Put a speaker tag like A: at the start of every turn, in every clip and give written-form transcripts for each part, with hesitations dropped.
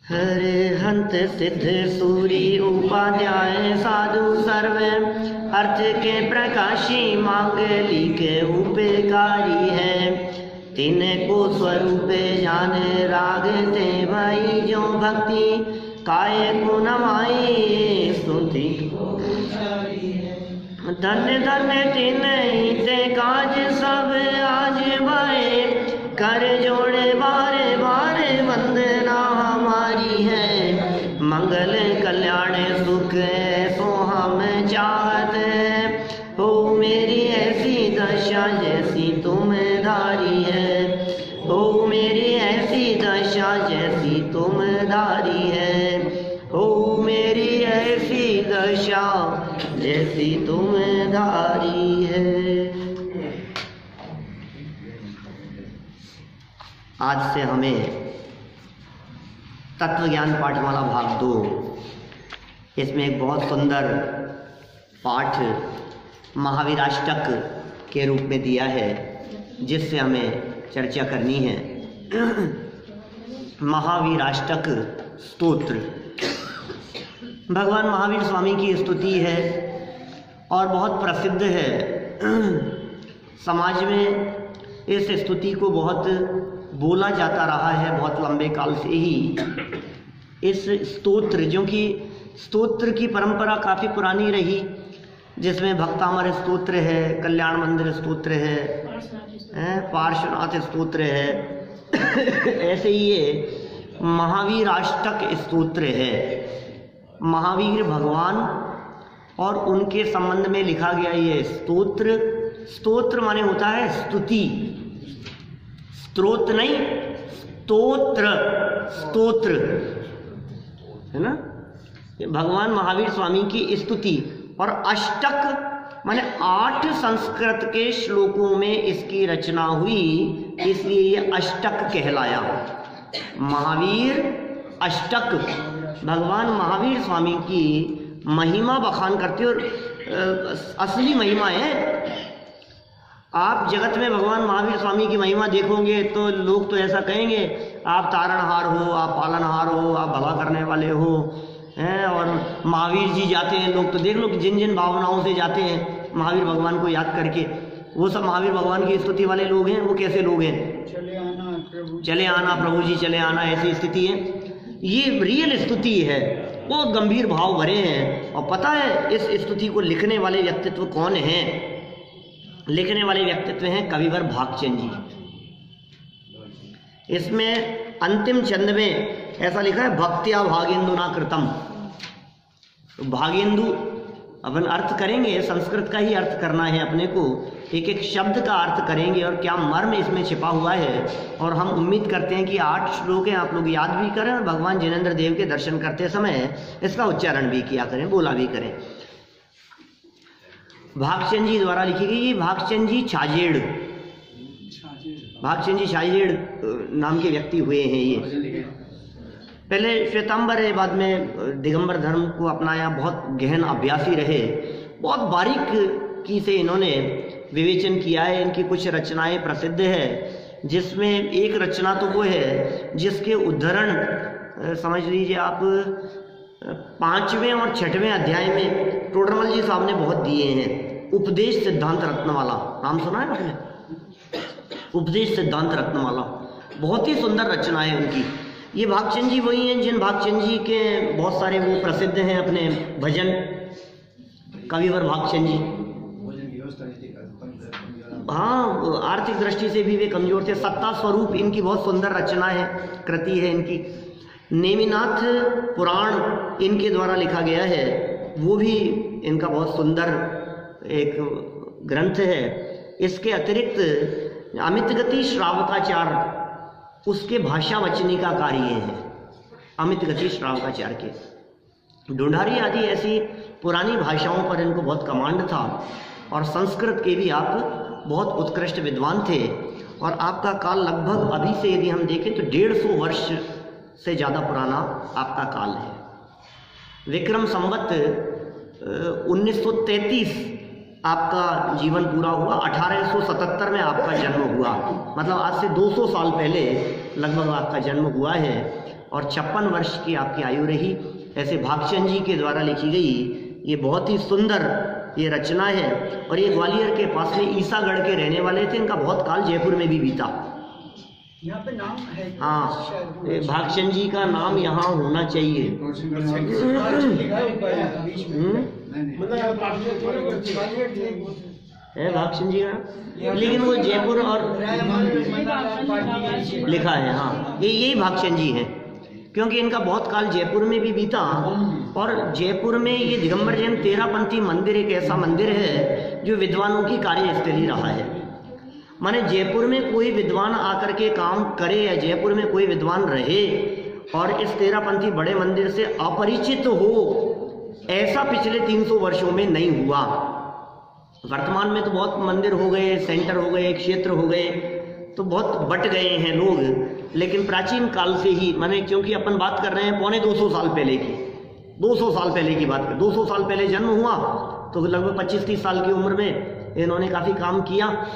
A: हरे हंत सिद्ध सूरी उपाध्याय साधु सर्व अर्थ के प्रकाशी मांगलिक उपकारी है। तिन को स्वरूप जान रागते भाई जो भक्ति काय को नमाई स्तुति धन्य धन्य तिन ते काज सब आज भाई कर जोड़े बारे बारे वंदना हमारी है। मंगल कल्याण सुख सो हम चाहते हो मेरी ऐसी दशा जैसी तुम धारी है। हो मेरी ऐसी दशा जैसी तुम धारी है। हो मेरी ऐसी दशा जैसी तुम धारी है। आज से हमें तत्व ज्ञान पाठमाला भाग 2, इसमें एक बहुत सुंदर पाठ महावीराष्टक के रूप में दिया है, जिससे हमें चर्चा करनी है। महावीराष्टक स्तोत्र भगवान महावीर स्वामी की स्तुति है और बहुत प्रसिद्ध है। समाज में इस स्तुति को बहुत बोला जाता रहा है, बहुत लंबे काल से ही। इस स्तोत्र, जो कि स्तोत्र की परंपरा काफ़ी पुरानी रही, जिसमें भक्तामर स्तोत्र है, कल्याण मंदिर स्तोत्र है, पार्श्वनाथ स्तोत्र है, ऐसे ही ये महावीराष्टक स्तोत्र है। महावीर भगवान और उनके संबंध में लिखा गया ये स्तोत्र। स्तोत्र माने होता है स्तुति, स्त्रोत नहीं, स्तोत्र, स्तोत्र है ना। भगवान महावीर स्वामी की स्तुति। और अष्टक माने 8 संस्कृत के श्लोकों में इसकी रचना हुई, इसलिए ये अष्टक कहलाया। महावीर अष्टक भगवान महावीर स्वामी की महिमा बखान करते और असली महिमा है। आप जगत में भगवान महावीर स्वामी की महिमा देखोगे तो लोग तो ऐसा कहेंगे, आप तारणहार हो, आप पालनहार हो, आप भला करने वाले हो हैं। और महावीर जी जाते हैं, लोग तो देख लो जिन जिन भावनाओं से जाते हैं महावीर भगवान को याद करके, वो सब महावीर भगवान की स्तुति वाले लोग हैं। वो कैसे लोग हैं? चले आना प्रभु जी चले आना, ऐसी स्थिति है। ये रियल स्तुति है, बहुत गंभीर भाव भरे हैं। और पता है इस स्तुति को लिखने वाले व्यक्तित्व कौन हैं? लिखने वाले व्यक्तित्व हैं कविवर भागचंद जी। इसमें अंतिम छंद में ऐसा लिखा है, भक्त्या भागेंदु ना कृतम। तो भागेंदु अपन अर्थ करेंगे, संस्कृत का ही अर्थ करना है अपने को, एक एक शब्द का अर्थ करेंगे और क्या मर्म इसमें छिपा हुआ है। और हम उम्मीद करते हैं कि 8 श्लोक हैं, आप लोग याद भी करें और भगवान जिनेंद्र देव के दर्शन करते समय इसका उच्चारण भी किया करें, बोला भी करें। भागचंद जी द्वारा लिखी गई। भागचंद जी छाजेड़, भागचंद जी छाजेड़ नाम के व्यक्ति हुए हैं। ये पहले श्वेतांबर है, बाद में दिगंबर धर्म को अपनाया, बहुत गहन अभ्यासी रहे, बहुत बारीकी से इन्होंने विवेचन किया है। इनकी कुछ रचनाएं प्रसिद्ध है, जिसमें एक रचना तो वो है जिसके उद्धरण समझ लीजिए आप 5वें और 6वें अध्याय में टोडरमल जी साहब ने बहुत दिए हैं। उपदेश सिद्धांत रत्नमाला नाम सुना है आपने? उपदेश सिद्धांत रत्नमाला बहुत ही सुंदर रचना है उनकी। ये भागचंद जी वही हैं जिन भागचंद जी के बहुत सारे वो प्रसिद्ध हैं अपने भजन, कविवर भागचंद जी। हाँ, आर्थिक दृष्टि से भी वे कमजोर थे। सत्ता स्वरूप इनकी बहुत सुंदर रचना है, कृति है इनकी। नेमिनाथ पुराण इनके द्वारा लिखा गया है, वो भी इनका बहुत सुंदर एक ग्रंथ है। इसके अतिरिक्त अमित गति श्रावकाचार, उसके भाषा वचनी का कार्य है। अमित गति श्रावकाचार के ढूंढारी आदि ऐसी पुरानी भाषाओं पर इनको बहुत कमांड था। और संस्कृत के भी आप बहुत उत्कृष्ट विद्वान थे। और आपका काल लगभग अभी से यदि हम देखें तो 150 वर्ष से ज़्यादा पुराना आपका काल है। विक्रम संवत 1933 आपका जीवन पूरा हुआ, 1877 में आपका जन्म हुआ, मतलब आज से 200 साल पहले लगभग आपका जन्म हुआ है। और 56 वर्ष की आपकी आयु रही। ऐसे भागचंद जी के द्वारा लिखी गई ये बहुत ही सुंदर ये रचना है। और ये ग्वालियर के पास में ईसागढ़ के रहने वाले थे। इनका बहुत काल जयपुर में भी बीता।
B: यहाँ पे नाम है,
A: हाँ, भागचंद जी का नाम यहाँ होना चाहिए। है भागचंद जी का, लेकिन वो जयपुर और लिखा है। हाँ, यही भागचंद जी हैं, क्योंकि इनका बहुत काल जयपुर में भी बीता। और जयपुर में ये दिगंबर जैन तेरापंथी मंदिर एक ऐसा मंदिर है जो विद्वानों की कार्यस्थली रहा है। माने जयपुर में कोई विद्वान आकर के काम करे या जयपुर में कोई विद्वान रहे और इस तेरापंथी बड़े मंदिर से अपरिचित हो, ऐसा पिछले 300 वर्षों में नहीं हुआ। वर्तमान में तो बहुत मंदिर हो गए, सेंटर हो गए, क्षेत्र हो गए, तो बहुत बट गए हैं लोग। लेकिन प्राचीन काल से ही, माने क्योंकि अपन बात कर रहे हैं 250 साल पहले की, 200 साल पहले की बात कर, 200 साल पहले जन्म हुआ तो लगभग 25-30 साल की उम्र में इन्होंने काफ़ी काम किया।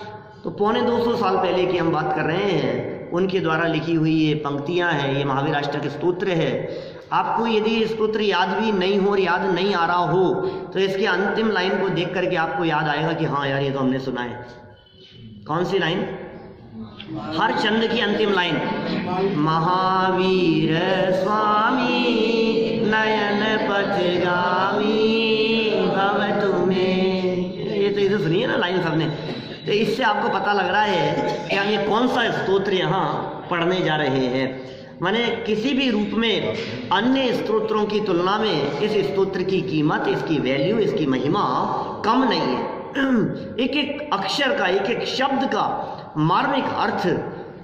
A: तो 250 साल पहले की हम बात कर रहे हैं। उनके द्वारा लिखी हुई ये पंक्तियां हैं, ये महावीर अष्टक स्तोत्र है। आपको यदि स्तोत्र याद भी नहीं हो और याद नहीं आ रहा हो तो इसकी अंतिम लाइन को देख करके आपको याद आएगा कि हाँ यार ये तो हमने सुना है। कौन सी लाइन? हर छंद की अंतिम लाइन, महावीर स्वामी नयन पथगामी भवतु में। ये तो इसे सुनिए ना लाइन सबने, तो इससे आपको पता लग रहा है कि हम ये कौन सा स्तोत्र यहाँ पढ़ने जा रहे हैं। माने किसी भी रूप में अन्य स्तोत्रों की तुलना में इस स्तोत्र की कीमत, इसकी वैल्यू, इसकी महिमा कम नहीं है। एक एक अक्षर का, एक एक शब्द का मार्मिक अर्थ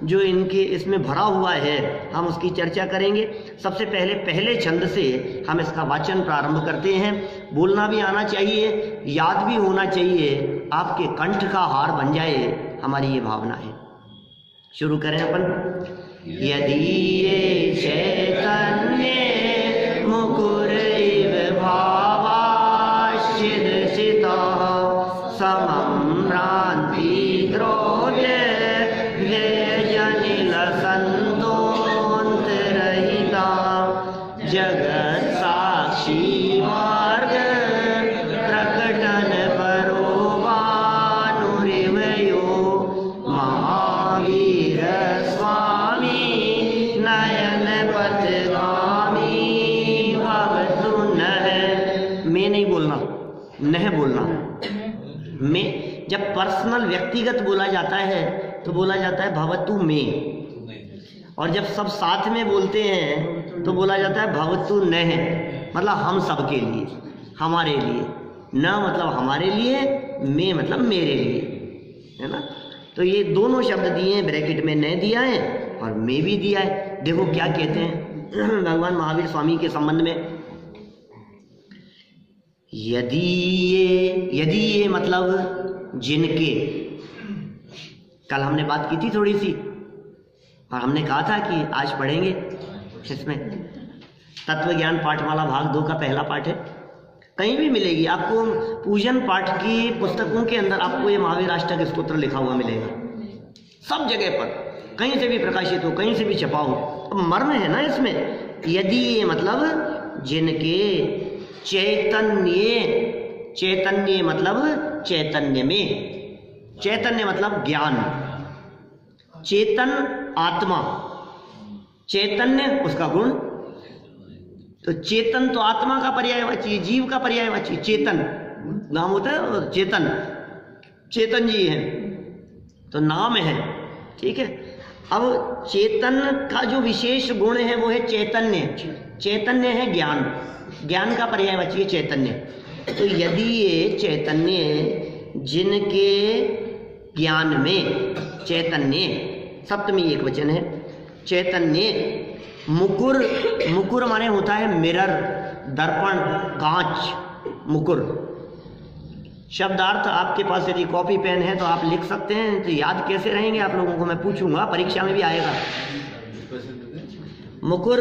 A: जो इनके इसमें भरा हुआ है, हम उसकी चर्चा करेंगे। सबसे पहले छंद से हम इसका वाचन प्रारंभ करते हैं। बोलना भी आना चाहिए, याद भी होना चाहिए, आपके कंठ का हार बन जाए, हमारी ये भावना है। शुरू करें अपन। यदि ये चैतन्य मुकुर इव भावाश्चिदसिता समं भ्रांति क्रोध व्यजनिल संतोन्तरहिता जगत साक्षी मार्ग प्रकटन परोवानुरिवयो महावीर स्वामी नयन पथगामी भवतु नः। मैं नहीं बोलना, नह बोलना। मैं जब पर्सनल व्यक्तिगत बोला जाता है तो बोला जाता है भवतु में, और जब सब साथ में बोलते हैं तो बोला जाता है भवतु नः, मतलब हम सबके लिए, हमारे लिए। न मतलब हमारे लिए, मैं मतलब मेरे लिए, है ना। तो ये दोनों शब्द दिए हैं, ब्रैकेट में न दिया है और मैं भी दिया है। देखो क्या कहते हैं भगवान महावीर स्वामी के संबंध में। यदि ये मतलब जिनके, कल हमने बात की थी थोड़ी सी, और हमने कहा था कि आज पढ़ेंगे इसमें तत्व ज्ञान पाठमाला भाग 2 का पहला पाठ है। कहीं भी मिलेगी आपको, पूजन पाठ की पुस्तकों के अंदर आपको ये महावीर अष्टक स्तोत्र लिखा हुआ मिलेगा, सब जगह पर, कहीं से भी प्रकाशित हो, कहीं से भी छपा हो। अब मर्म है ना इसमें। यदि ये मतलब जिनके चैतन्य मतलब चैतन्य में, चैतन्य मतलब ज्ञान, चेतन आत्मा, चैतन्य उसका गुण। तो चेतन तो आत्मा का पर्यायवाची, जीव का पर्यायवाची, चेतन नाम होता है, चेतन, चेतन जी है तो नाम है, ठीक है। अब चेतन का जो विशेष गुण है वो है चैतन्य। चैतन्य है ज्ञान, ज्ञान का पर्यायवाची है चैतन्य। तो यदि ये चैतन्य जिनके ज्ञान में, चैतन्य सप्तमी एक वचन है, चैतन्य मुकुर, मुकुर माने होता है मिरर, दर्पण, कांच, मुकुर। शब्दार्थ आपके पास यदि कॉपी पेन है तो आप लिख सकते हैं। तो याद कैसे रहेंगे आप लोगों को, मैं पूछूंगा, परीक्षा में भी आएगा। मुकुर,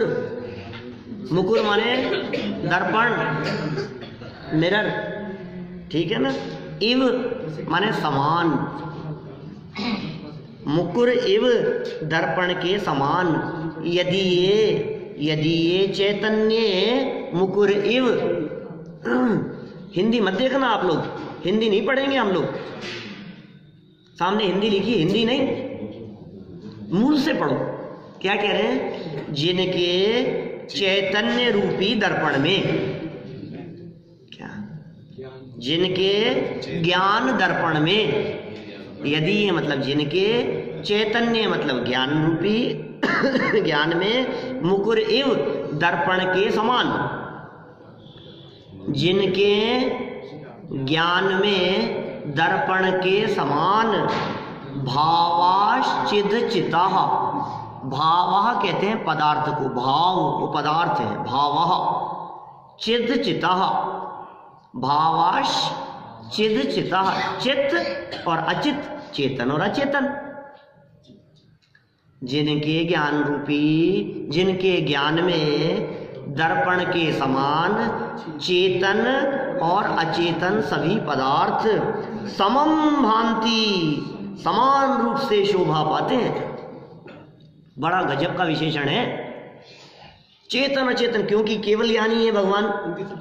A: मुकुर माने दर्पण, मिरर, ठीक है ना। इव माने समान, मुकुर इव दर्पण के समान। यदि ये यदि ये चैतन्य मुकुर इव। हिंदी मत देखना आप लोग, हिंदी नहीं पढ़ेंगे हम लोग। सामने हिंदी लिखी, हिंदी नहीं, मूल से पढ़ो। क्या कह रहे हैं? जिनके चैतन्य रूपी दर्पण में, क्या, जिनके ज्ञान दर्पण में, यदि ये मतलब जिनके, चैतन्य मतलब ज्ञान रूपी ज्ञान में, मुकुर इव दर्पण के समान, जिनके ज्ञान में दर्पण के समान, भावाश्चिद चिता। भावः कहते हैं पदार्थ को, भाव वो पदार्थ है, भावः चिद चिता, भावाश चिद चिता, चित और अचित, चेतन और अचेतन। जिनके ज्ञान रूपी, जिनके ज्ञान में दर्पण के समान चेतन और अचेतन सभी पदार्थ समम भांति, समान रूप से शोभा पाते हैं। बड़ा गजब का विशेषण है, चेतन अचेतन, क्योंकि केवल ज्ञानी है भगवान।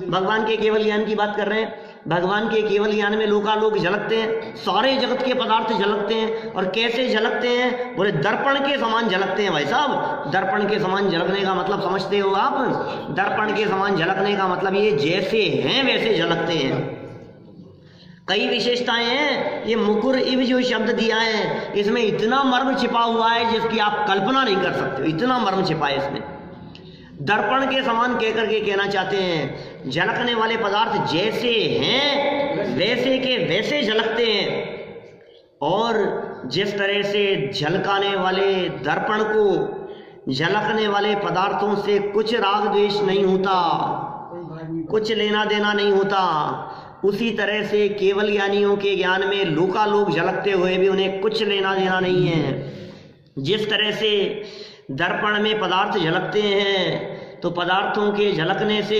A: भगवान के केवल ज्ञान की बात कर रहे हैं। भगवान के केवल ज्ञान में लोकालोक झलकते हैं, सारे जगत के पदार्थ झलकते हैं। और कैसे झलकते हैं? बोले दर्पण के समान झलकते हैं भाई साहब। दर्पण के समान झलकने का मतलब समझते हो आप? दर्पण के समान झलकने का मतलब ये जैसे हैं वैसे झलकते हैं। कई विशेषताएं हैं। ये मुकुर इव जो शब्द दिया है, इसमें इतना मर्म छिपा हुआ है जिसकी आप कल्पना नहीं कर सकते, इतना मर्म छिपा है इसमें। दर्पण के समान कहकर के कहना चाहते हैं झलकने वाले पदार्थ जैसे हैं वैसे के वैसे झलकते हैं। और जिस तरह से झलकाने वाले दर्पण को झलकने वाले पदार्थों से कुछ राग द्वेष नहीं होता, कुछ लेना देना नहीं होता, उसी तरह से केवल ज्ञानियों के ज्ञान में लोकालोक झलकते हुए भी उन्हें कुछ लेना देना नहीं है। जिस तरह से दर्पण में पदार्थ झलकते हैं तो पदार्थों के झलकने से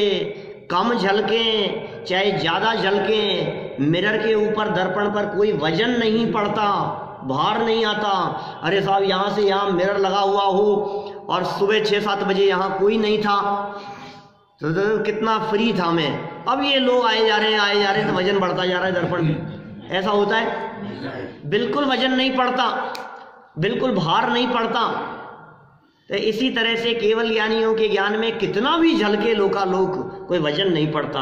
A: कम झलकें चाहे ज़्यादा झलकें, मिरर के ऊपर दर्पण पर कोई वजन नहीं पड़ता, भार नहीं आता। अरे साहब यहाँ से यहाँ मिरर लगा हुआ हो और सुबह 6-7 बजे यहाँ कोई नहीं था तो कितना फ्री था मैं, अब ये लोग आए जा रहे हैं तो वजन बढ़ता जा रहा है दर्पण में। ऐसा होता है? बिल्कुल वजन नहीं पड़ता, बिल्कुल भार नहीं पड़ता। तो इसी तरह से केवल ज्ञानियों के ज्ञान में कितना भी झलके लोकालोक, कोई वजन नहीं पड़ता।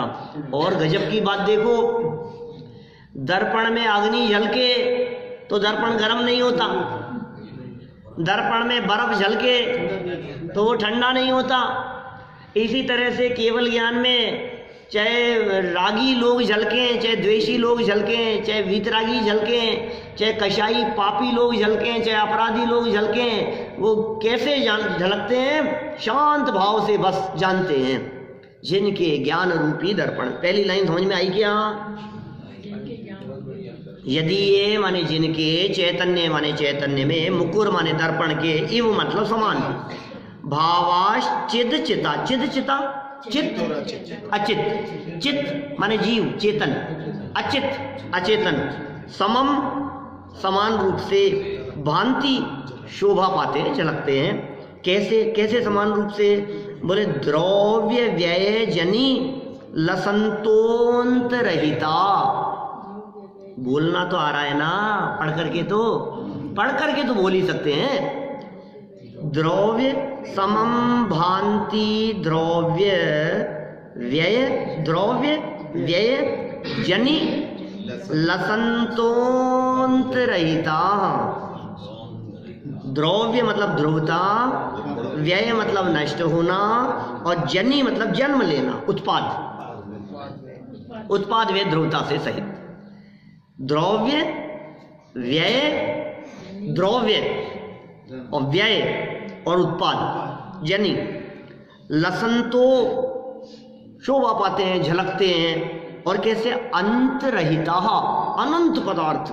A: और गजब की बात देखो, दर्पण में अग्नि झलके तो दर्पण गर्म नहीं होता, दर्पण में बर्फ झलके तो वो ठंडा नहीं होता। इसी तरह से केवल ज्ञान में चाहे रागी लोग झलकें, चाहे द्वेषी लोग झलकें, चाहे वीतरागी झलकें, चाहे कशाई पापी लोग झलकें, चाहे अपराधी लोग झलकें, वो कैसे झलकते हैं? शांत भाव से बस जानते हैं। जिनके ज्ञान रूपी दर्पण। पहली लाइन समझ में आई क्या? यदि ये माने जिनके, चैतन्य माने चैतन्य में, मुकुर माने दर्पण के, इव मतलब समान, भावाश चिद चिता, चिद चिता चित अचित, चित माने जीव चेतन, अचित अचेतन, समम समान रूप से, भांति शोभा पाते हैं, झलकते हैं। कैसे कैसे समान रूप से? बोले द्रव्य व्यय जनी लसंतोंत रहिता। बोलना तो आ रहा है ना, पढ़ करके तो बोल ही सकते हैं। द्रव्य समम भांति द्रव्य व्यय जनी लसंतोंत रहिता। द्रव्य मतलब ध्रुवता, व्यय मतलब नष्ट होना, और जनी मतलब जन्म लेना, उत्पाद व्यय ध्रुवता से सहित। द्रव्य व्यय, द्रव्य और व्यय और उत्पाद जनी, लसंतो शोभा पाते हैं, झलकते हैं। और कैसे? अंत रहिता, अनंत पदार्थ।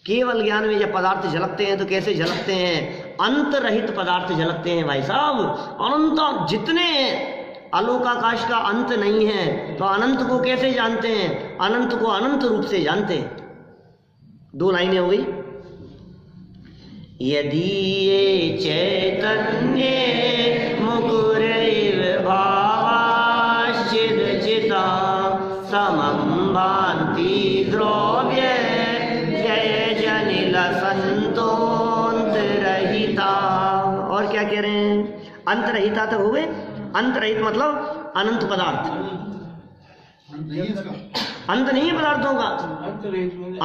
A: केवल ज्ञान में जब पदार्थ झलकते हैं तो कैसे झलकते हैं? अंत रहित पदार्थ झलकते हैं भाई साहब, अनंत जितने हैं। आलोकाकाश का अंत नहीं है तो अनंत को कैसे जानते हैं? अनंत को अनंत रूप से जानते हैं। 2 लाइनें हो गई। यदि ये चैतन्य मुकुर कह रहे हैं? अंतरहिता तक हो गए। अंतरहित मतलब अनंत पदार्थ, अंत नहीं है पदार्थों का,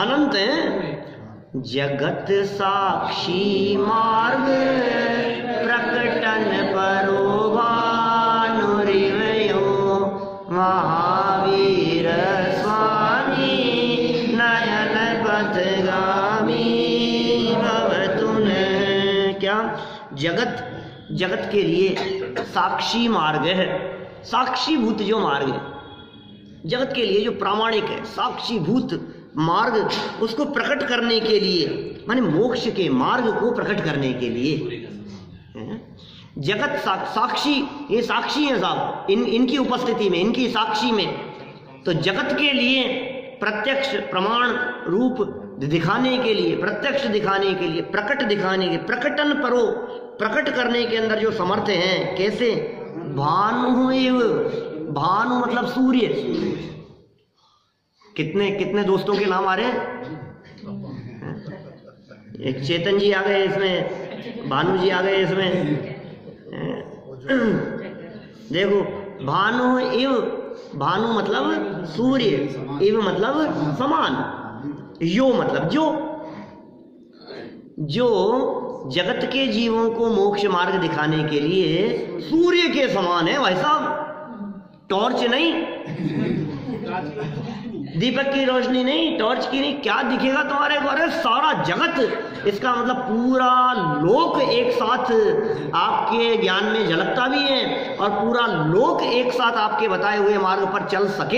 A: अनंत है। जगत साक्षी मार्ग प्रकटन परो भानुरिवयो महावीर स्वामी नयन पथगामी भवतुन। क्या? जगत, जगत के लिए साक्षी मार्ग है, साक्षीभूत जो मार्ग है, जगत के लिए जो प्रामाणिक है, साक्षीभूत मार्ग, उसको प्रकट करने के लिए, माने मोक्ष के मार्ग को प्रकट करने के लिए जगत साक्षी, ये साक्षी है साहब, इनकी उपस्थिति में, इनकी साक्षी में, तो जगत के लिए प्रत्यक्ष प्रमाण रूप दिखाने के लिए, प्रत्यक्ष दिखाने के लिए, प्रकट दिखाने के, प्रकटन परो, प्रकट करने के अंदर जो समर्थ हैं। कैसे? भानु एव, भानु मतलब सूर्य। कितने कितने दोस्तों के नाम आ रहे हैं? एक चेतन जी आ गए इसमें, भानु जी आ गए इसमें। देखो, भानु इव, भानु मतलब सूर्य, इव मतलब समान, यो मतलब जो, जो जगत के जीवों को मोक्ष मार्ग दिखाने के लिए सूर्य के समान है भाई साहब। टॉर्च नहीं, दीपक की रोशनी नहीं, टॉर्च की नहीं, क्या दिखेगा तुम्हारे को? अरे सारा जगत, इसका मतलब पूरा लोक एक साथ आपके ज्ञान में झलकता भी है और पूरा लोक एक साथ आपके बताए हुए मार्ग पर चल सके,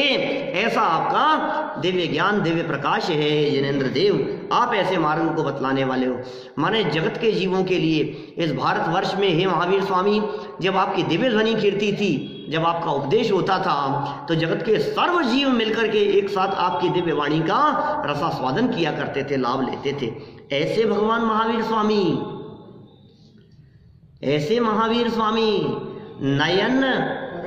A: ऐसा आपका दिव्य ज्ञान, दिव्य प्रकाश है जिनेंद्र देव। आप ऐसे मार्ग को बतलाने वाले हो। माने जगत के जीवों के लिए इस भारतवर्ष में, हे महावीर स्वामी, जब आपकी दिव्य ध्वनि कीर्ति थी, जब आपका उपदेश होता था, तो जगत के सर्व जीव मिलकर के एक साथ आपकी दिव्य वाणी का रसास्वादन किया करते थे, लाभ लेते थे। ऐसे भगवान महावीर स्वामी, ऐसे महावीर स्वामी, नयन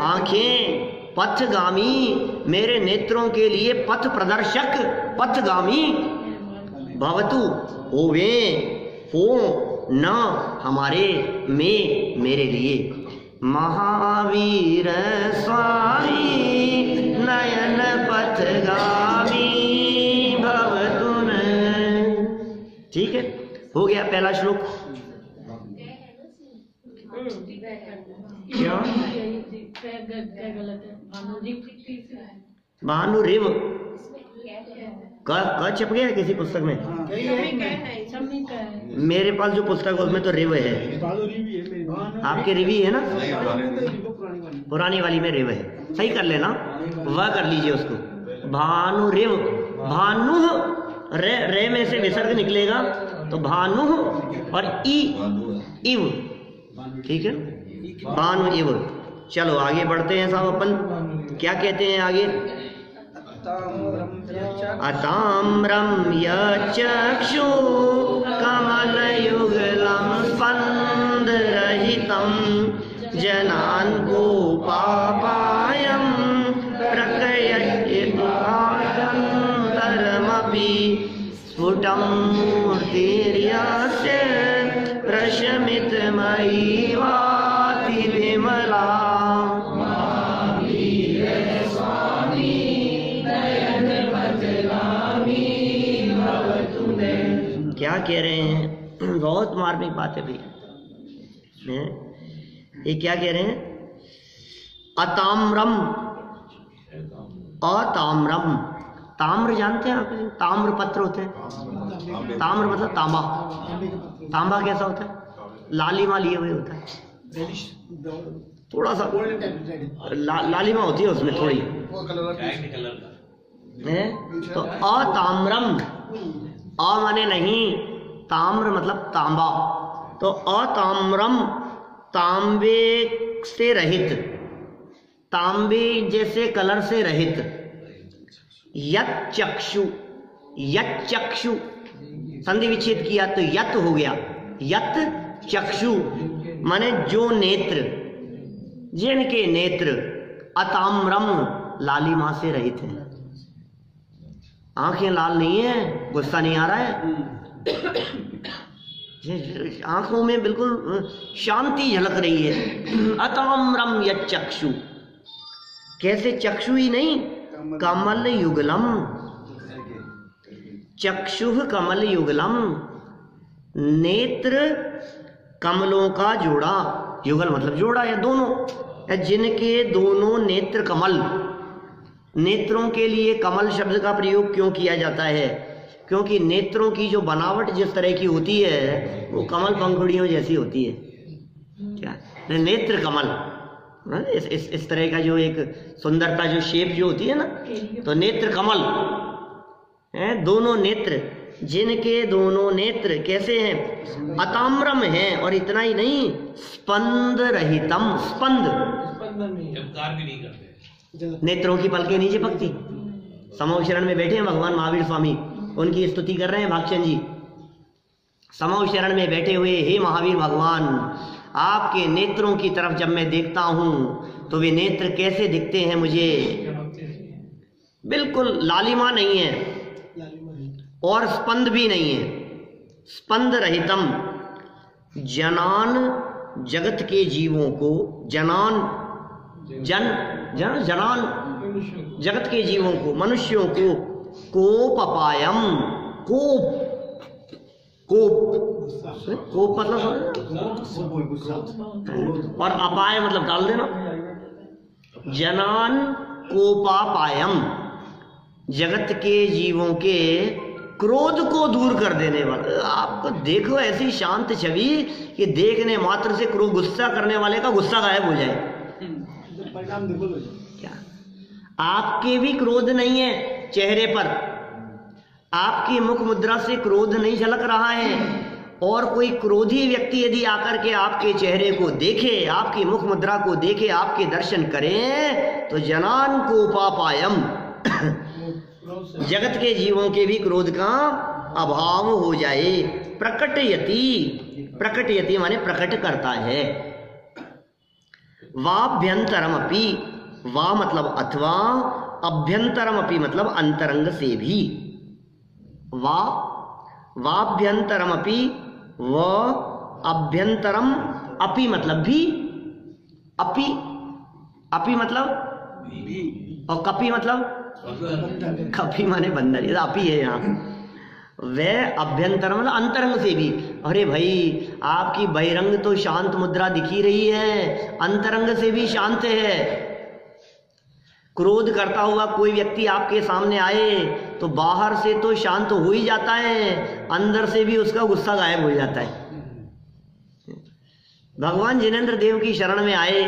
A: आंखें पथगामी, मेरे नेत्रों के लिए पथ प्रदर्शक, पथगामी भवतु, होवे, हो न, हमारे, में, मेरे लिए। महावीर स्वामी नयन पथगामी भवतुन। ठीक है, हो गया पहला श्लोक। क्या? भानुरिव क छप गया किसी पुस्तक में? मेरे पास जो पुस्तक है उसमें तो रिव है। आपके रिवी है ना? पुरानी वाली में रिव है, सही कर लेना, वह कर लीजिए उसको। भानुरिव, भानु रे, रे में से विसर्ग निकलेगा तो भानु और ई, इव, ठीक है, भानु इव। चलो आगे बढ़ते हैं साहब। अपन क्या कहते हैं आगे? अताम्रम यचक्षु कमलयुगलं स्पन्दरहितं जनान् गोपापायं प्रकयत्यन्तरमपि स्फुटं मूर्तिर्यस्य प्रशमितमयी वाति विमला। क्या कह रहे हैं? बहुत मार्मिक बात है भैया। ये क्या कह रहे हैं? अताम्रम, अताम्रम, ताम्र जानते हैं आप? ताम्र पत्र होते हैं। ताम्र मतलब तांबा। तांबा कैसा होता है? लालिमा लिए हुए होता है, थोड़ा सा लालिमा होती है उसमें थोड़ी है। तो अताम्रम, अ माने नहीं, ताम्र मतलब तांबा। तो अताम्रम, तांबे से रहित, तांबे जैसे कलर से रहित। यत चक्षु, यत चक्षु संधि विच्छेद किया तो यत हो गया। यत चक्षु माने जो नेत्र, जिनके नेत्र अताम्रम लालिमा से रहित है। आंखें लाल नहीं है, गुस्सा नहीं आ रहा है, आंखों में बिल्कुल शांति झलक रही है। अताम्रम यच्चक्षु, कैसे चक्षु ही नहीं, कमल युगलम, चक्षुः कमल युगलम, नेत्र कमलों का जोड़ा, युगल मतलब जोड़ा या दोनों, जिनके दोनों नेत्र कमल। नेत्रों के लिए कमल शब्द का प्रयोग क्यों किया जाता है? क्योंकि नेत्रों की जो बनावट जिस तरह की होती है वो कमल पंखुड़ियों जैसी होती है। क्या नेत्र कमल, इस तरह का जो एक सुंदरता, जो शेप जो होती है ना, तो नेत्र कमल है, दोनों नेत्र, जिनके दोनों नेत्र कैसे हैं? अताम्रम हैं। और इतना ही नहीं, स्पंद रहितम, स्पंद भी नहीं करते, नेत्रों की पलकें नहीं चिपकती। समूह शरण में बैठे हैं भगवान महावीर स्वामी, उनकी स्तुति कर रहे हैं भागचंद जी। समूह शरण में बैठे हुए, हे महावीर भगवान, आपके नेत्रों की तरफ जब मैं देखता हूं तो वे नेत्र कैसे दिखते हैं मुझे? बिल्कुल लालिमा नहीं है और स्पंद भी नहीं है, स्पंद रहितम। जनान, जगत के जीवों को, जनान जनान जगत के जीवों को, मनुष्यों को, कोपपायम, कोप मतलब और अपाय मतलब डाल देना। जनान कोपापायम, जगत के जीवों के क्रोध को दूर कर देने वाला। आपको देखो ऐसी शांत छवि कि देखने मात्र से क्रोध, गुस्सा करने वाले का गुस्सा गायब हो जाए। क्या आपके भी क्रोध नहीं है चेहरे पर, आपकी मुख मुद्रा से क्रोध नहीं झलक रहा है, और कोई क्रोधी व्यक्ति यदि आकर के आपके चेहरे को देखे, आपकी मुख मुद्रा को देखे, आपके दर्शन करे, तो जनान कोपापायम, जगत के जीवों के भी क्रोध का अभाव हो जाए। प्रकटयति, प्रकटयति माने प्रकट करता है। वाभ्यंतरमपि, वा मतलब अथवा, अभ्यंतरमपि मतलब अंतरंग से भी। वा वाभ्यंतरमपि, व अभ्यंतरम, अपि मतलब भी, अपि, अपि मतलब भी, और कपि मतलब कपि माने बंदर, ये अपि है यहाँ। वह अभ्यंतर मतलब अंतरंग से भी। अरे भाई, आपकी बहिरंग तो शांत मुद्रा दिखी रही है, अंतरंग से भी शांत है। क्रोध करता हुआ कोई व्यक्ति आपके सामने आए तो बाहर से तो शांत हो ही जाता है, अंदर से भी उसका गुस्सा गायब हो जाता है। भगवान जिनेंद्र देव की शरण में आए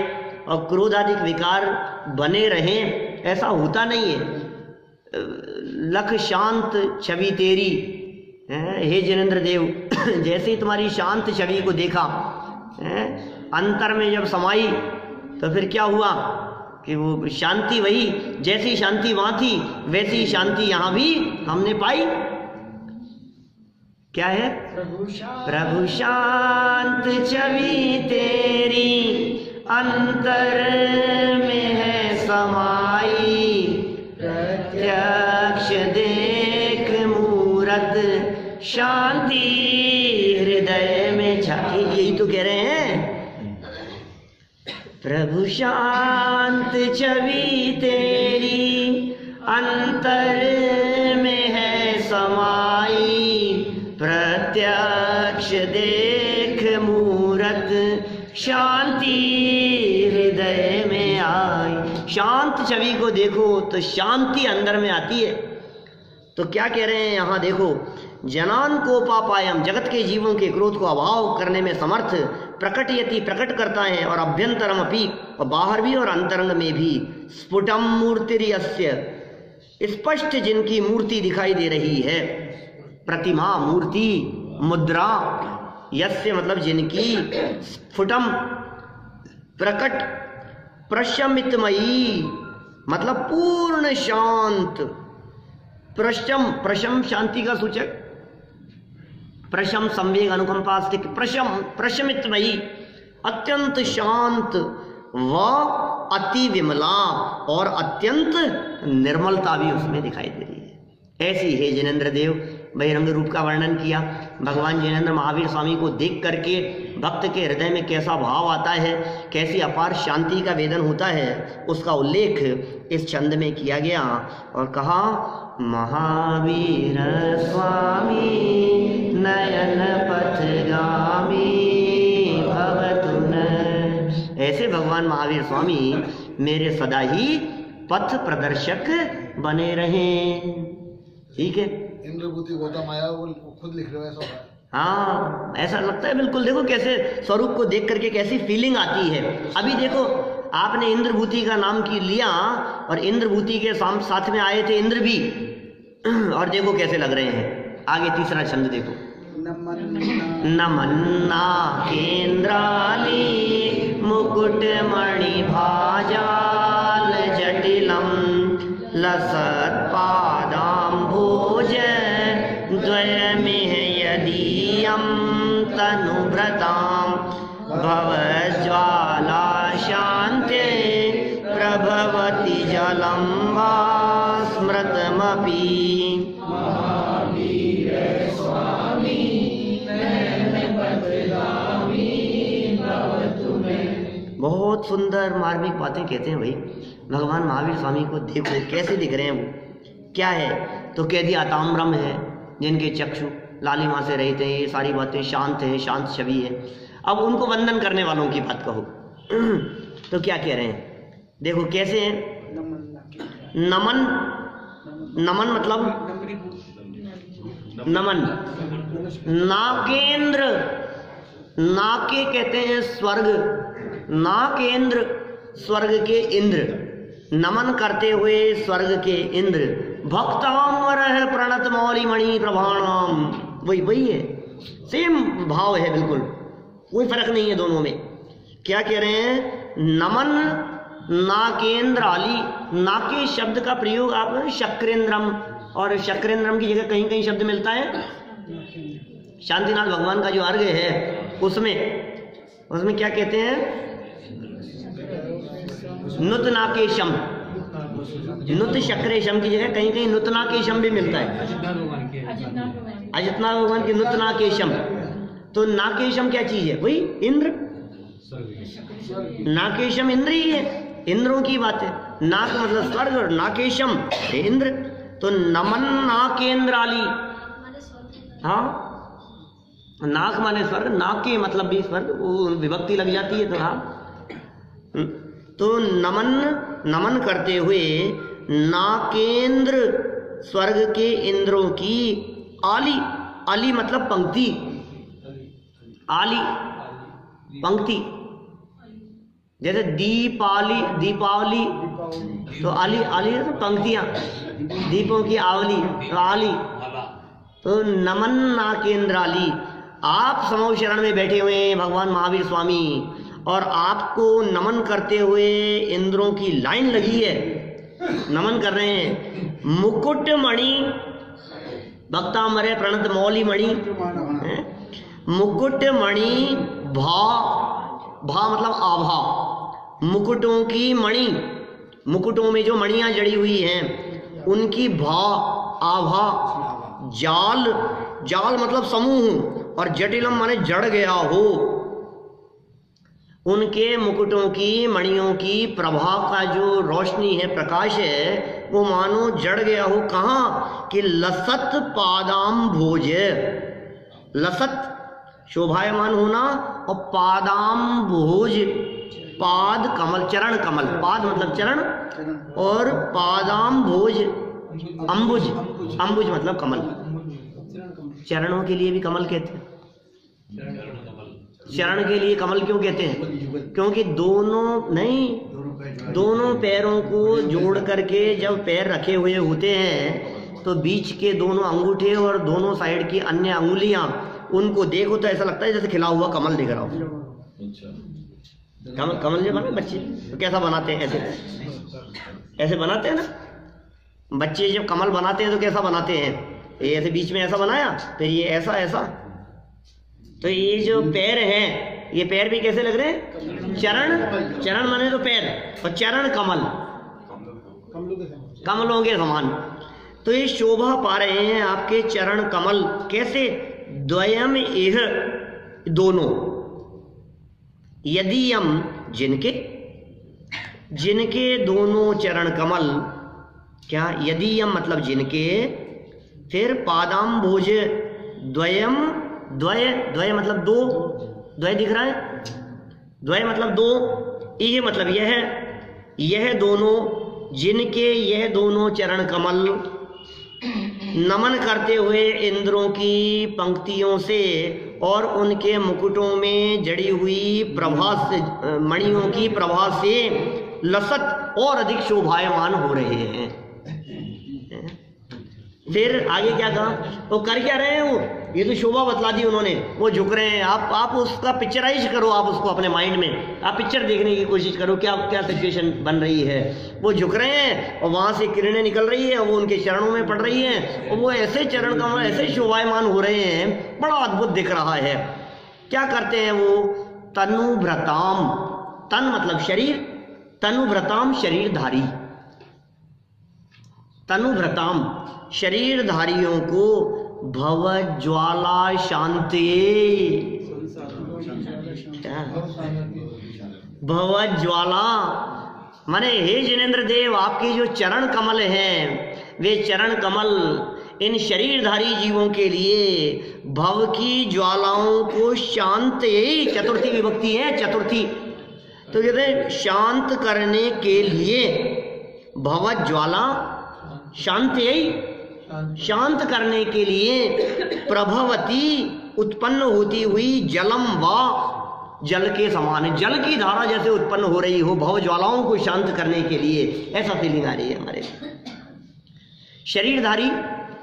A: और क्रोधाधिक विकार बने रहें, ऐसा होता नहीं है। लख शांत छवि तेरी, हे जिनेंद्र देव, जैसे ही तुम्हारी शांत छवि को देखा, अंतर में जब समाई, तो फिर क्या हुआ कि वो शांति, वही जैसी शांति वहां थी वैसी शांति यहां भी हमने पाई। क्या है? प्रभु शांत छवि तेरी अंतर में है समाई, प्रत्यक्ष देख मूरत शांति हृदय में छाई। यही तो कह रहे हैं, प्रभु शांत छवि तेरी अंतर में है समाई, प्रत्यक्ष देख मूरत शांति हृदय में आई। शांत छवि को देखो तो शांति अंदर में आती है। तो क्या कह रहे हैं यहाँ देखो, जनान कोपापायम, जगत के जीवों के क्रोध को अभाव करने में समर्थ, प्रकटयति प्रकट करता है, और अभ्यंतरम अपि, और बाहर भी और अंतरंग में भी, स्फुटम मूर्तिर्यस्य, स्पष्ट जिनकी मूर्ति दिखाई दे रही है, प्रतिमा मूर्ति मुद्रा, यस्य मतलब जिनकी, स्फुटम प्रकट, प्रशमितमयी मतलब पूर्ण शांत, प्रशम, प्रशम शांति का सूचक, प्रशम संवेग अनुकंपा स्थित, प्रशम प्रशमितमयी, अत्यंत शांत व अति विमला, और अत्यंत निर्मलता भी उसमें दिखाई दे रही है। ऐसी हे जिनेंद्र देव, बहिरंग रूप का वर्णन किया। भगवान जिनेंद्र महावीर स्वामी को देख करके भक्त के हृदय में कैसा भाव आता है, कैसी अपार शांति का वेदन होता है, उसका उल्लेख इस छंद में किया गया और कहा महावीर स्वामी नयन पथगामी भवतु न। ऐसे भगवान महावीर स्वामी मेरे सदा ही पथ प्रदर्शक बने रहें। ठीक है,
C: इंद्रभूति गौतम आया वो खुद लिख रहे हो ऐसा?
A: हाँ, ऐसा लगता है बिल्कुल। देखो कैसे स्वरूप को देख करके कैसी फीलिंग आती है। अभी देखो आपने इंद्रभूति का नाम की लिया और इंद्रभूति के साथ में आए थे इंद्र भी, और देखो कैसे लग रहे हैं। आगे तीसरा छंद देखो। नमन्ना केंद्राली मुकुट मणि भाजाल जटिलम लसत पादाम्भोज द्वयमिह यदीयं तनुभृतां भवज्वाला शान्ते प्रभवति जलं वा स्मृतमपि। बहुत सुंदर मार्मिक बातें कहते हैं भाई। भगवान महावीर स्वामी को देखो कैसे दिख रहे हैं वो, क्या है तो कह दिया ताम्रम है, जिनके चक्षु लालिमा से रहित हैं, ये सारी बातें शांत है, शांत छवि है। अब उनको वंदन करने वालों की बात कहो तो क्या कह रहे हैं, देखो कैसे हैं। नमन, नमन मतलब नमन, नाकेंद्र, नाके कहते हैं स्वर्ग, नाकेंद्र स्वर्ग के इंद्र, नमन करते हुए स्वर्ग के इंद्र। भक्तामर प्रणत मौली मणि प्रभाणाम, वही है, सेम भाव है बिल्कुल, कोई फर्क नहीं है दोनों में। क्या कह रहे हैं, नमन नाकेंद्र आली। नाके शब्द का प्रयोग आप शक्रेंद्रम, और शक्रेंद्रम की जगह कहीं कहीं शब्द मिलता है शांतिनाथ भगवान का जो अर्घ है उसमें क्या कहते हैं, नुतनाकेशम, नुत शक्रेशम की जगह कहीं कहीं नुतनाकेशम भी मिलता है, अजितनाथ भगवान की नुतनाकेशम। तो नाकेशम क्या चीज है, वही इंद्र, नाकेशम इंद्र ही है, इंद्रों की बात है। नाक मतलब स्वर्ग और नाकेशम इंद्र। तो नमन नाकेंद्राली, हाँ, नाक माने स्वर्ग, नाके मतलब भी स्वर्ग, वो विभक्ति लग जाती है तो हाँ। तो नमन करते हुए नाकेंद्र स्वर्ग के इंद्रों की आली, आली मतलब पंक्ति, आली पंक्ति, जैसे दीपावली तो आली, आली तो पंक्तियां, दीपों की आवली तो आली। तो नमन नाकेंद्राली, आप समूह शरण में बैठे हुए हैं भगवान महावीर स्वामी, और आपको नमन करते हुए इंद्रों की लाइन लगी है, नमन कर रहे हैं। मुकुट मणि, भक्तामरे प्रणत मौली मणि, मुकुट मणि भा, भा मतलब आभा, मुकुटों की मणि, मुकुटों में जो मणियां जड़ी हुई हैं उनकी भा, आभा। जाल, जाल मतलब समूह, और जटिलम माने जड़ गया हो। उनके मुकुटों की मणियों की प्रभा का जो रोशनी है, प्रकाश है, वो मानो जड़ गया हो। कहाँ कि लसत पादाम भोज, लसत शोभायमान होना, और पादाम भोज पाद कमल, चरण कमल, पाद मतलब चरण, और पादाम भोज अंबुज, अंबुज मतलब कमल। चरणों के लिए भी कमल कहते हैं। चरण के लिए कमल क्यों कहते हैं, क्योंकि दोनों नहीं, दोनों पैरों को जोड़ करके जब पैर रखे हुए होते हैं तो बीच के दोनों अंगूठे और दोनों साइड की अन्य अंगुलियां, उनको देखो तो ऐसा लगता है जैसे खिला हुआ कमल दिख रहा हो। कमल जो बने बच्चे तो कैसा बनाते हैं, ऐसे बनाते हैं ना बच्चे, जब कमल बनाते हैं तो कैसा बनाते हैं, ये ऐसे बीच में ऐसा बनाया, फिर ये ऐसा ऐसा। तो ये जो पैर हैं, ये पैर भी कैसे लग रहे हैं, चरण, चरण माने तो पैर, और चरण कमल, कमलों के समान। तो ये शोभा पा रहे हैं आपके चरण कमल। कैसे? द्वयम एह, दोनों, यदीयम, जिनके, जिनके दोनों चरण कमल, क्या? यदीयम मतलब जिनके, फिर पादाम्भोज द्वयम, द्वय, द्वय मतलब दो, द्वय दिख रहा है, द्वय मतलब दो, यह मतलब यह दोनों, जिनके यह दोनों चरण कमल नमन करते हुए इंद्रों की पंक्तियों से और उनके मुकुटों में जड़ी हुई प्रभा से, मणियों की प्रभा से लसत और अधिक शोभायमान हो रहे हैं। फिर आगे क्या कहा? वो कर क्या रहे हैं? वो ये तो शोभा बतला दी उन्होंने, वो झुक रहे हैं। आप उसका पिक्चराइज करो, आप उसको अपने माइंड में आप पिक्चर देखने की कोशिश करो, क्या क्या सिचुएशन बन रही है। वो झुक रहे हैं और वहां से किरणें निकल रही है, वो उनके चरणों में पड़ रही हैं और वो ऐसे चरण कमल ऐसे शोभायमान हो रहे हैं, बड़ा अद्भुत दिख रहा है। क्या करते हैं वो? तनुभृताम, तन मतलब शरीर, तनुभृताम शरीरधारी, तनुभृताम शरीरधारियों को भवज्वाला शांति, भवज्वाला माने हे जिनेंद्र देव, आपके जो चरण कमल हैं वे चरण कमल इन शरीरधारी जीवों के लिए भव की ज्वालाओं को शांत, यही चतुर्थी विभक्ति है, चतुर्थी, तो कहते हैं शांत करने के लिए भवज्वाला, शांत यही शांत करने के लिए प्रभवती उत्पन्न होती हुई जलम व जल के समान, जल की धारा जैसे उत्पन्न हो रही हो भव ज्वालाओं को शांत करने के लिए, ऐसा फीलिंग आ रही है हमारे। शरीरधारी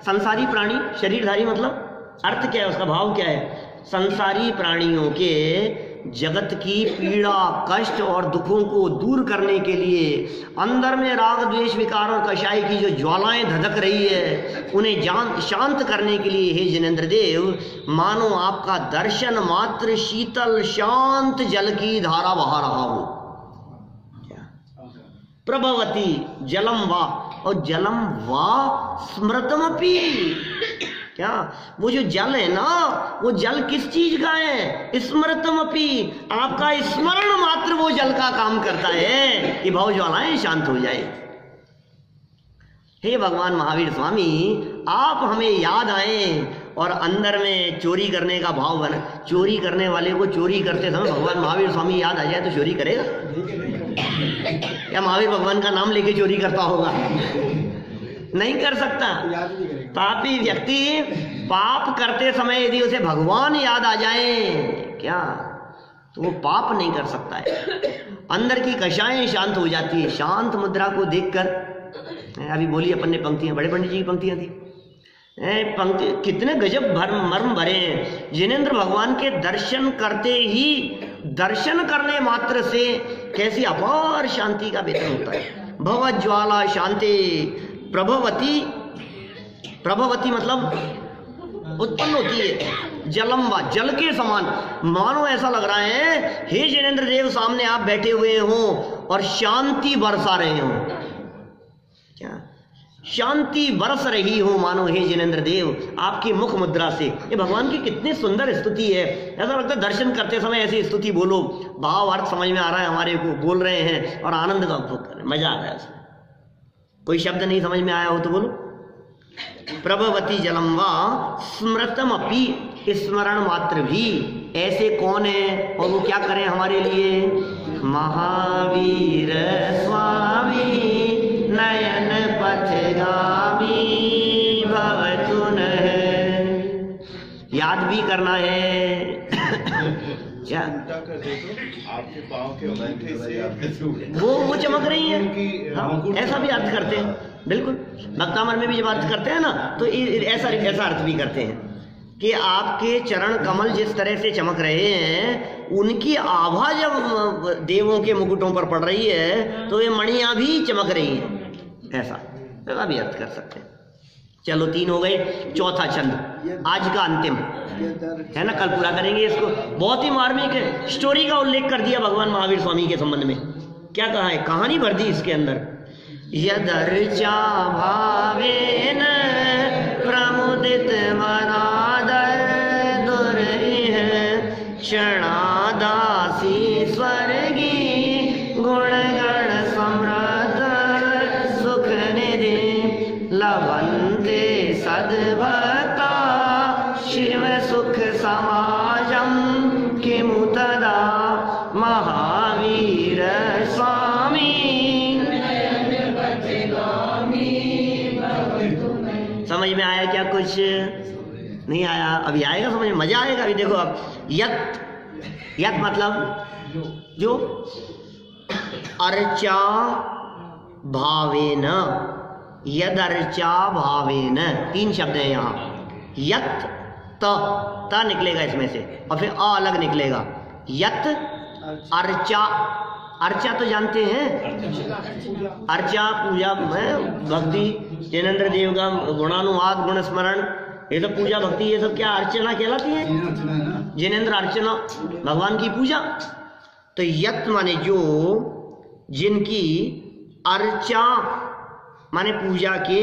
A: संसारी प्राणी, शरीरधारी मतलब अर्थ क्या है, उसका भाव क्या है? संसारी प्राणियों के जगत की पीड़ा, कष्ट और दुखों को दूर करने के लिए अंदर में राग द्वेष विकार और कषाय की जो ज्वालाएं धधक रही है उन्हें शांत करने के लिए हे जिनेंद्र देव, मानो आपका दर्शन मात्र शीतल शांत जल की धारा बहा रहा हो। प्रभवती जलम वा, और जलम वा स्मृतमपि, क्या वो जो जल है ना, वो जल किस चीज का है? स्मृतमपि, आपका स्मरण मात्र वो जल का काम करता है कि भव ज्वालाएं शांत हो जाए। हे भगवान महावीर स्वामी, आप हमें याद आए और अंदर में चोरी करने का भाव बना। चोरी करने वाले को चोरी करते समय भगवान महावीर स्वामी याद आ जाए तो चोरी करेगा क्या? महावीर भगवान का नाम लेके चोरी करता होगा? नहीं कर सकता। पापी व्यक्ति पाप करते समय यदि उसे भगवान याद आ जाए क्या, तो वो पाप नहीं कर सकता है। अंदर की कषाएं शांत हो जाती है। शांत मुद्रा को देखकर, अभी बोली अपन ने पंक्तियां, बड़े पंडित जी की पंक्तियां थी, पंक्ति कितने गजब मर्म भरे हैं। जिनेंद्र भगवान के दर्शन करते ही, दर्शन करने मात्र से कैसी अपार शांति का वेतन होता है। भवज्वाला शांति प्रभवती, प्रभवती मतलब उत्पन्न होती है, जलम व जल के समान, मानो ऐसा लग रहा है हे जिनेंद्र देव सामने आप बैठे हुए हो और शांति बरसा रहे हो। क्या शांति बरस रही हो मानो हे जिनेंद्र देव आपकी मुख मुद्रा से। ये भगवान की कितनी सुंदर स्तुति है। ऐसा लगता है दर्शन करते समय ऐसी स्तुति बोलो, भाव अर्थ समझ में आ रहा है हमारे को, बोल रहे हैं और आनंद का उपभोग कर रहे हैं, मजा आ रहा है उसमें। कोई शब्द नहीं समझ में आया हो तो बोलो। प्रभवती जलम वा स्मृतम अपि, स्मरण मात्र भी। ऐसे कौन है और वो क्या करें हमारे लिए? महावीर स्वामी नयन पथगामी भवतु नः। याद भी करना है क्या?
D: आपके पाँव के
A: वो चमक रही है। हाँ, ऐसा भी अर्थ करते हैं, बिल्कुल। भक्तामर में भी जब अर्थ करते हैं ना तो ऐसा अर्थ भी करते हैं कि आपके चरण कमल जिस तरह से चमक रहे हैं, उनकी आभा जब देवों के मुकुटों पर पड़ रही है तो ये मणियां भी चमक रही हैं। ऐसा भी अर्थ कर सकते हैं। चलो 3 हो गए, चौथा छंद आज का अंतिम है ना, कल पूरा करेंगे इसको। बहुत ही मार्मिक है, स्टोरी का उल्लेख कर दिया भगवान महावीर स्वामी के संबंध में। क्या कहा है, कहानी भर दी इसके अंदर। यदर्चा भावेन प्रमुदित मनादर दुर्ह क्षणादासी स्वर्गी गुणगण समृद्ध सुख निधि लभन्ते सद्भक्ता शिव सुख समाजम किमु तदा महावीर स्वामी। समझ में आया क्या? कुछ नहीं आया? अभी आएगा समझ में, मजा आएगा। अभी देखो अब यत, यत मतलब जो अर्चा भावेन, यद अर्चा भावेन, तीन शब्द हैं यहाँ। यत त निकलेगा इसमें से और फिर अ अलग निकलेगा। यत अर्चा, अर्चा तो जानते हैं, अर्चा पूजा में भक्ति, जैनेन्द्र देव का गुणानुवाद गुण स्मरण, ये सब पूजा भक्ति, ये सब क्या अर्चना कहलाती है? जैनेन्द्र अर्चना, भगवान की पूजा। तो यत माने जो, जिनकी अर्चा माने पूजा के,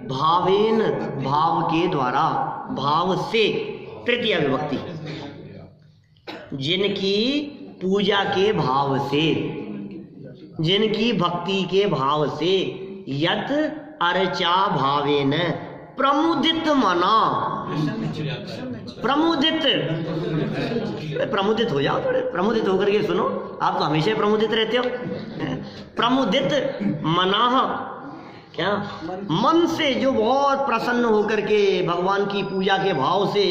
A: भावेन भाव के द्वारा, भाव से, तृतीया विभक्ति, जिनकी पूजा के भाव से, जिनकी भक्ति के भाव से, यत अर्चा भावेन प्रमुदित मना, प्रमुदित, प्रमुदित हो जाओ थोड़े, प्रमुदित होकर के सुनो, आप तो हमेशा प्रमुदित रहते हो। प्रमुदित मना, क्या मन से, जो बहुत प्रसन्न होकर के भगवान की पूजा के भाव से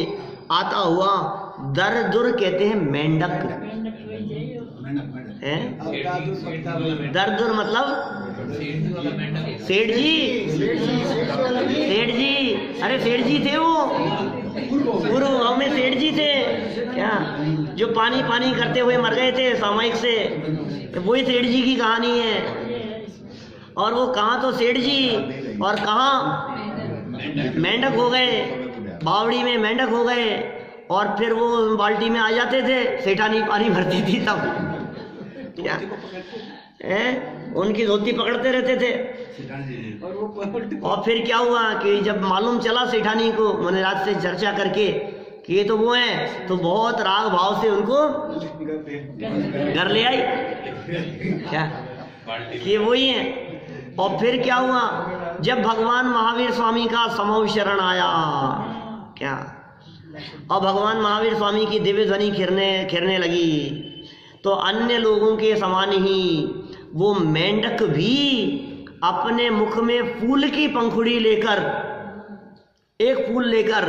A: आता हुआ, दर दुर कहते हैं मेंढक है। दर दुर मतलब सेठ जी, सेठ जी, अरे सेठ जी थे वो, पूर्व गांव में सेठ जी थे क्या, जो पानी पानी करते हुए मर गए थे सामयिक से, वही सेठ जी की कहानी है। और वो कहाँ तो सेठ जी और कहाँ मेंढक हो गए, बावड़ी में मेंढक हो गए, और फिर वो बाल्टी में आ जाते थे, सेठानी पानी भरती थी तब, क्या उनकी धोती पकड़ते रहते थे। और फिर क्या हुआ कि जब मालूम चला सेठानी को, मैंने रात से चर्चा करके कि ये तो वो हैं, तो बहुत राग भाव से उनको घर ले आई, क्या कि वही हैं। और फिर क्या हुआ, जब भगवान महावीर स्वामी का समूह शरण आया, क्या, और भगवान महावीर स्वामी की दिव्य ध्वनि खिरने लगी, तो अन्य लोगों के समान ही वो मेंढक भी अपने मुख में फूल की पंखुड़ी लेकर, एक फूल लेकर,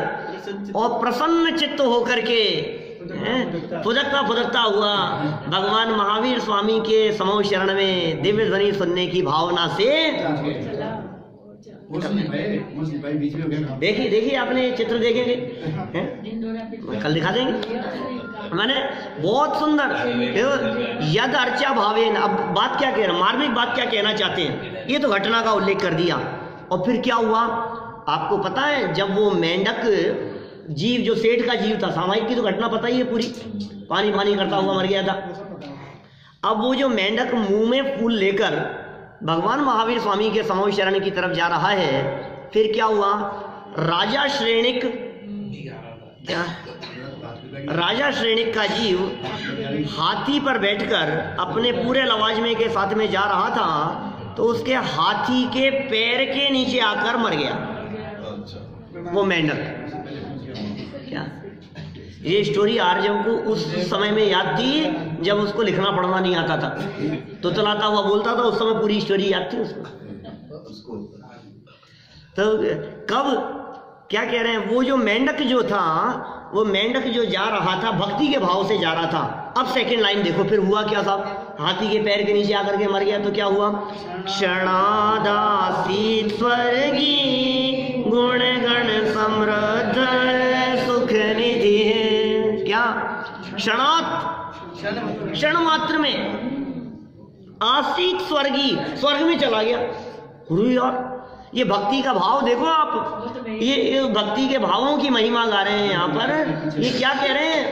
A: और प्रसन्न चित्त होकर के फुदकता फुदकता हुआ भगवान महावीर स्वामी के समूह शरण में दिव्य ध्वनि सुनने की भावना से, देखिए देखिए आपने चित्र देखेंगे, कल दिखा देंगे, मैंने बहुत सुंदर। यद अर्चा भावेन, अब बात क्या कह रहे हैं, मार्मिक बात क्या कहना चाहते हैं, ये तो घटना का उल्लेख कर दिया। और फिर क्या हुआ आपको पता है, जब वो मेंढक जीव, जो सेठ का जीव था, सामायिक की तो घटना पता ही है पूरी, पानी पानी करता हुआ मर गया था। अब वो जो मेंढक मुंह में फूल लेकर भगवान महावीर स्वामी के समूह शरण की तरफ जा रहा है, फिर क्या हुआ, राजा श्रेणिक, क्या राजा श्रेणिक का जीव हाथी पर बैठकर अपने पूरे लवाजमे के साथ में जा रहा था, तो उसके हाथी के पैर के नीचे आकर मर गया वो मेंढक। क्या ये स्टोरी आर्यव को उस समय में याद थी जब उसको लिखना पढ़ना नहीं आता था, तो चलाता हुआ बोलता था, उस समय पूरी स्टोरी याद थी उसको। तो कब क्या कह रहे हैं, वो जो मेंढक जो था, वो मेंढक जो जा रहा था भक्ति के भाव से जा रहा था। अब सेकंड लाइन देखो, फिर हुआ क्या साहब, हाथी के पैर के नीचे आकर के मर गया, तो क्या हुआ, क्षणादासी स्वर्गी गुण गण समृद्ध सुख निधि, क्या क्षण मात्र में आसीत स्वर्गी, स्वर्ग में चला गया। यार ये भक्ति का भाव देखो आप, ये भक्ति के भावों की महिमा गा रहे हैं यहाँ पर। ये क्या कह रहे हैं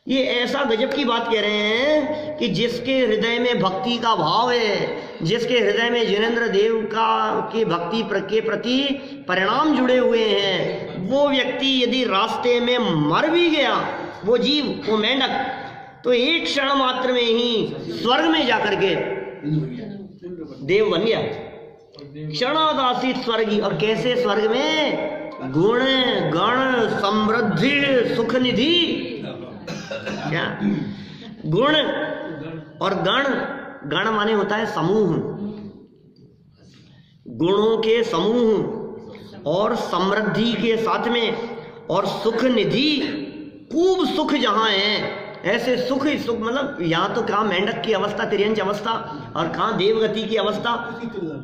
A: ये ऐसा गजब की बात कह रहे हैं कि जिसके हृदय में भक्ति का भाव है, जिसके हृदय में जिनेंद्र देव का की भक्ति के प्रति परिणाम जुड़े हुए हैं, वो व्यक्ति यदि रास्ते में मर भी गया, वो जीव, वो मेंढक, तो एक क्षण मात्र में ही स्वर्ग में जाकर के देव बन गया। क्षणादासित स्वर्गी। और कैसे स्वर्ग में? गुण गण समृद्धि सुख निधि। क्या गुण और गण? गण माने होता है समूह, गुणों के समूह और समृद्धि के साथ में, और सुख निधि, खूब सुख जहां है, ऐसे सुख ही सुख। मतलब यहाँ तो कहाँ मेंढक की अवस्था, तिर्यंच अवस्था, और कहाँ देवगति की अवस्था।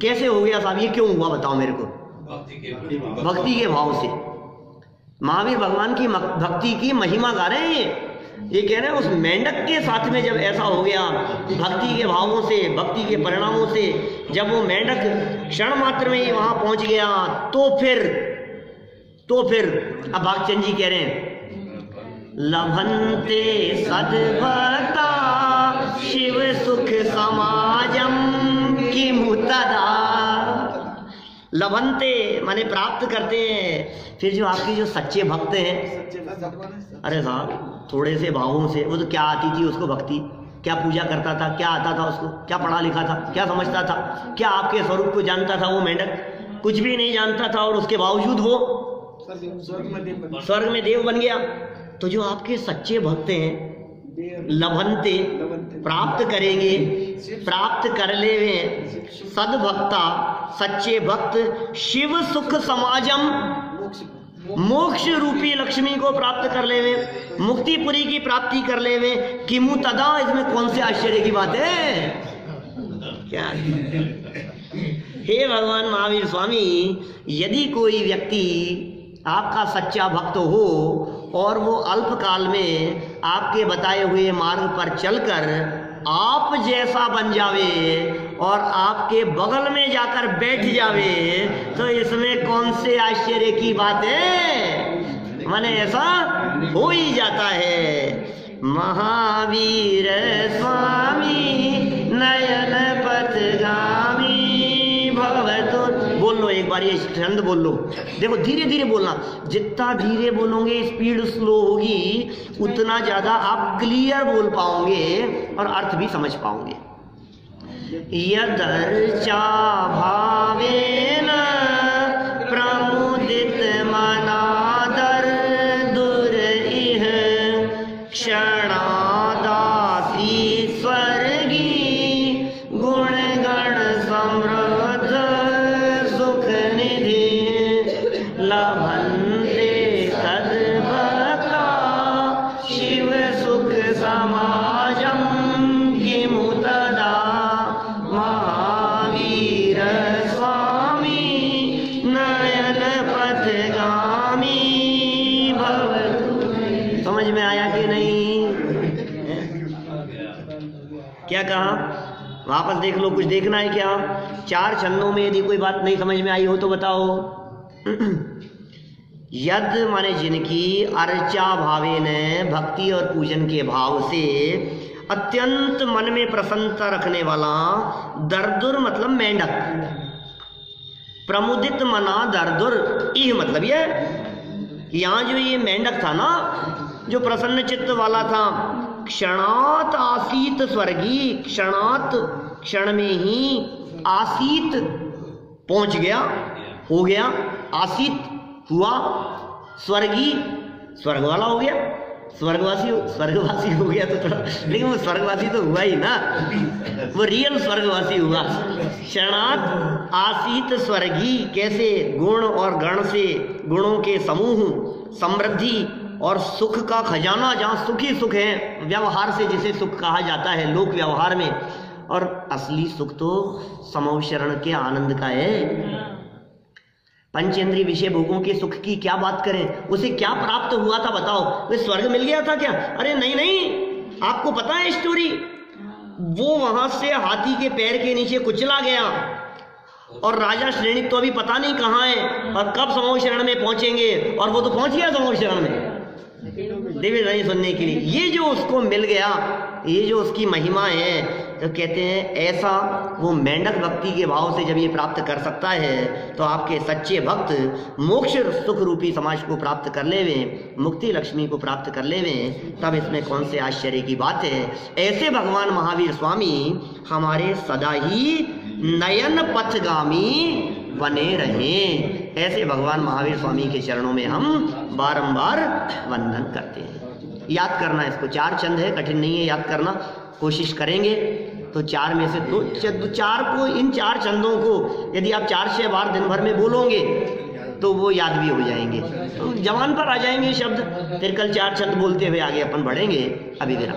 A: कैसे हो गया साहब? ये क्यों हुआ बताओ मेरे को? भक्ति के भाव से। महावीर भगवान की भक्ति की महिमा गा रहे हैं ये कह रहे हैं उस मेंढक के साथ में जब ऐसा हो गया, भक्ति के भावों से, भक्ति के परिणामों से, जब वो मेंढक क्षण मात्र में ही वहां पहुंच गया, तो फिर अब भागचंद जी कह रहे हैं, लभन्ते सद्भक्ता शिव सुख समाजम किमु तदा। लभन्ते माने प्राप्त करते हैं। फिर जो आपके जो सच्चे भक्त हैं, अरे साहब थोड़े से भावों से, वो तो क्या आती थी उसको भक्ति, क्या पूजा करता था, क्या आता था उसको, क्या पढ़ा लिखा था, क्या समझता था, क्या आपके स्वरूप को जानता था? वो मेंढक कुछ भी नहीं जानता था, और उसके बावजूद वो स्वर्ग में देव बन गया। तो जो आपके सच्चे भक्त हैं, लभन्ते प्राप्त करेंगे, प्राप्त कर लेवे सद्भक्ता सच्चे भक्त शिव सुख समाजम, मोक्ष रूपी लक्ष्मी को प्राप्त कर लेवे, मुक्तिपुरी की प्राप्ति कर लेवे, किमु तदा। इसमें कौन से आश्चर्य की बात है? क्या? हे भगवान महावीर स्वामी, यदि कोई व्यक्ति आपका सच्चा भक्त हो और वो अल्पकाल में आपके बताए हुए मार्ग पर चलकर आप जैसा बन जावे और आपके बगल में जाकर बैठ जावे, तो इसमें कौन से आश्चर्य की बात है? माने ऐसा हो ही जाता है। महावीर स्वामी नयन पथगामी भवतु। बोल लो एक बार ये छंद बोल लो। देखो धीरे धीरे बोलना, जितना धीरे बोलोगे स्पीड स्लो होगी, उतना ज्यादा आप क्लियर बोल पाओगे और अर्थ भी समझ पाओगे। यदर्चा भावेन प्रमुदित मनादर दुर्इह क्षणादासी स्वर्गी गुण गण समृद्ध सुख निधि लभन्ते सद्भक्ता शिव सुख समाजम किमु तदा। महावीर स्वामी नयन पथगामी भवतु। समझ में आया कि नहीं? क्या कहा? वापस देख लो, कुछ देखना है क्या? चार छंदों में यदि कोई बात नहीं समझ में आई हो तो बताओ। यद माने जिनकी, अर्चा भावे ने भक्ति और पूजन के भाव से अत्यंत मन में प्रसन्नता रखने वाला, दरदुर मतलब मेंढक, प्रमुदित मना दरदुर, यह मतलब ये यहाँ जो ये मेंढक था ना, जो प्रसन्न चित्त वाला था, क्षणात आसीत स्वर्गी, क्षणात क्षण में ही, आसीत पहुंच गया, हो गया, आसीत हुआ, स्वर्गी स्वर्ग वाला हो गया, स्वर्गवासी हो गया तो थोड़ा, लेकिन वो स्वर्गवासी तो हुआ ही ना, वो रियल स्वर्गवासी हुआ। क्षणात आसीत स्वर्गी, कैसे? गुण और गण से, गुणों के समूह, समृद्धि और सुख का खजाना, जहाँ सुख ही सुख है, व्यवहार से जिसे सुख कहा जाता है लोक व्यवहार में, और असली सुख तो समूह शरण के आनंद का है। पंचेंद्रिय विषय भोगों के सुख की क्या बात करें? उसे क्या प्राप्त हुआ था बताओ? वे स्वर्ग मिल गया था क्या? अरे नहीं नहीं, आपको पता है स्टोरी, वो वहां से हाथी के पैर के नीचे कुचला गया, और राजा श्रेणी तो अभी पता नहीं कहाँ है और कब समूह शरण में पहुंचेंगे, और वो तो पहुंच गया समूह शरण में। दिव्य ध्वनि सुनने के लिए। ये जो उसको मिल गया, ये जो उसकी महिमा है, तो कहते हैं ऐसा वो मेंढक भक्ति के भाव से जब ये प्राप्त कर सकता है, तो आपके सच्चे भक्त मोक्ष सुख रूपी समाज को प्राप्त कर लेवे, मुक्ति लक्ष्मी को प्राप्त कर लेवे, तब इसमें कौन से आश्चर्य की बात है। ऐसे भगवान महावीर स्वामी हमारे सदा ही नयन पथगामी बने रहें। ऐसे भगवान महावीर स्वामी के चरणों में हम बारंबार वंदन करते हैं। याद करना इसको, 4 चंद है, कठिन नहीं है याद करना, कोशिश करेंगे तो 4 में से 2 4 को, इन 4 चंदों को यदि आप 4-6 बार दिन भर में बोलोगे तो वो याद भी हो जाएंगे, तो जवान पर आ जाएंगे शब्द। फिर कल 4 चंद बोलते हुए आगे अपन बढ़ेंगे। अभी विराम।